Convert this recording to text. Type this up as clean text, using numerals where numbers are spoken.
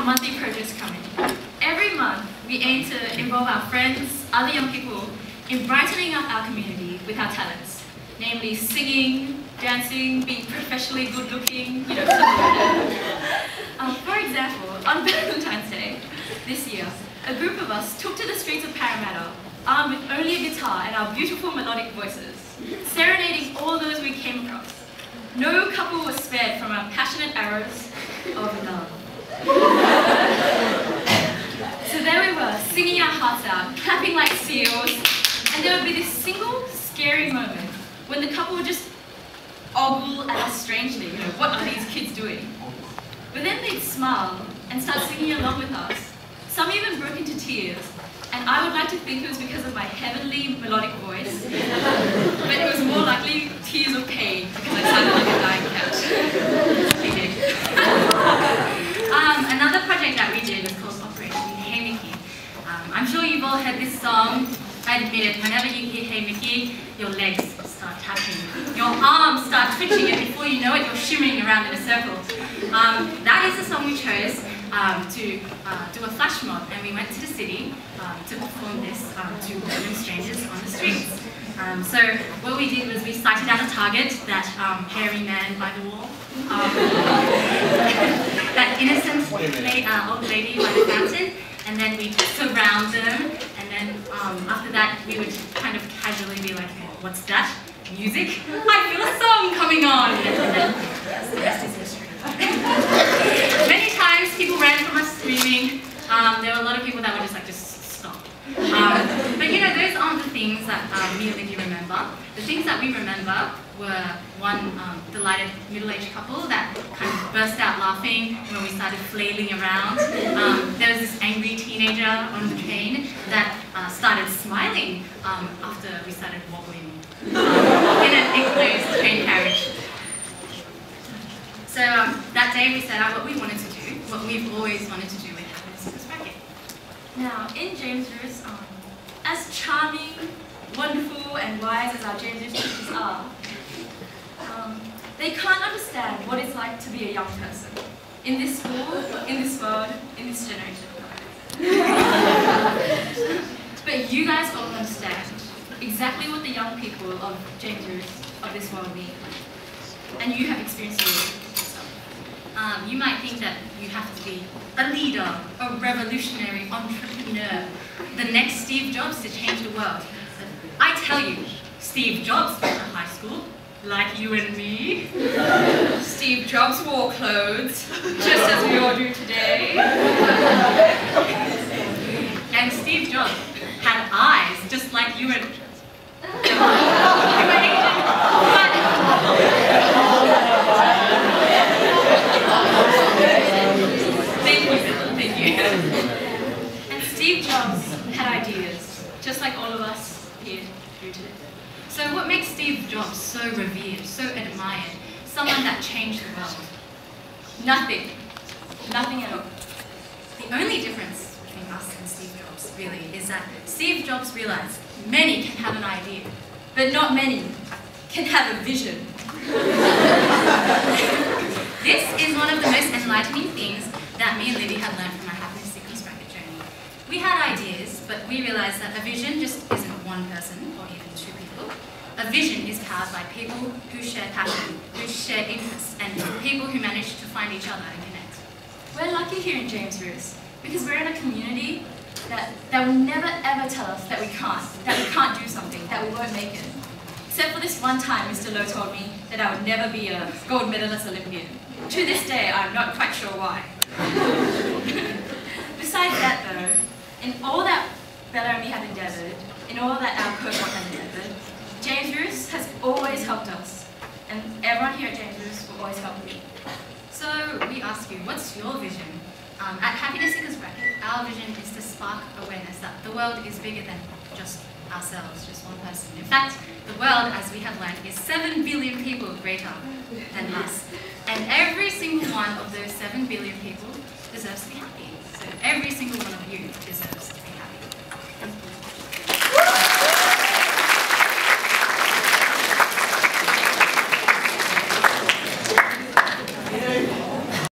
our monthly projects coming. Every month, we aim to involve our friends, other young people, in brightening up our community with our talents, namely singing, dancing, being professionally good-looking, you know, something like that. For example, on Valentine's Day this year, a group of us took to the streets of Parramatta, armed with only a guitar and our beautiful melodic voices, serenading all those we came across. No couple was spared from our passionate arrows of love. So there we were, singing our hearts out, clapping like seals, and there would be this single scary moment when the couple would just ogle at us strangely, you know, what are these kids doing? But then they'd smile and start singing along with us. Some even broke into tears, and I would like to think it was because of my heavenly melodic voice, but it was more likely tears of pain because I sounded like a dying cat. Another project that we did was called Operation Hey Mickey. I'm sure you've all heard this song. I admit it, whenever you hear Hey Mickey, your legs start tapping, your arms start twitching, and before you know it, you're shimmering around in a circle. That is the song we chose to do a flash mob, and we went to the city to perform this to random strangers on the streets. So what we did was we sighted out a target, that hairy man by the wall, that innocent old lady by the fountain, and then we'd surround them, and then after that we would kind of casually be like, what's that? Music? I feel a song coming on! And then the rest is history. Many times people ran from us screaming. There were a lot of people that were just like, just stop. But you know, those aren't the things that me and Livy remember. The things that we remember were one delighted middle-aged couple that kind of burst out laughing when we started flailing around. There was this angry teenager on the train that started smiling after we started wobbling in an enclosed train carriage. So that day we set out what we wanted to do, what we've always wanted to do with Happiness in the Bracket. Now, in James Roos, as charming, wonderful, and wise as our James Roos teachers are, they can't understand what it's like to be a young person in this school, in this world, in this generation. But you guys all understand exactly what the young people of James Roos, of this world, need. And you have experienced it. You might think that you have to be a leader, a revolutionary entrepreneur, the next Steve Jobs to change the world. But I tell you, Steve Jobs went to high school, like you and me. Steve Jobs wore clothes, just as we all do today. And Steve Jobs had eyes, just like you and... Thank you. And Steve Jobs had ideas, just like all of us here do today. So what makes Steve Jobs so revered, so admired, someone that changed the world? Nothing. Nothing at all. The only difference between us and Steve Jobs, really, is that Steve Jobs realized many can have an idea, but not many can have a vision. This is one of the most enlightening things that me and Livy had learned from our Happiness Seekers Bracket journey. We had ideas, but we realized that a vision just isn't one person or even two people. A vision is powered by people who share passion, who share interests, and people who manage to find each other and connect. We're lucky here in James Roos because we're in a community that will never ever tell us that we can't do something, that we won't make it. Except for this one time Mr. Lowe told me that I would never be a gold medalist Olympian. To this day, I'm not quite sure why. Besides that though, in all that Bella and me have endeavoured, in all that our cohort has endeavoured, James Roos has always helped us. And everyone here at James Roos will always help me. So we ask you, what's your vision? At Happiness Seekers Bracket, our vision is to spark awareness that the world is bigger than just ourselves, just one person. In fact, the world, as we have learned, is 7 billion people greater than us. And every single one of those 7 billion people deserves to be happy. So every single one of you deserves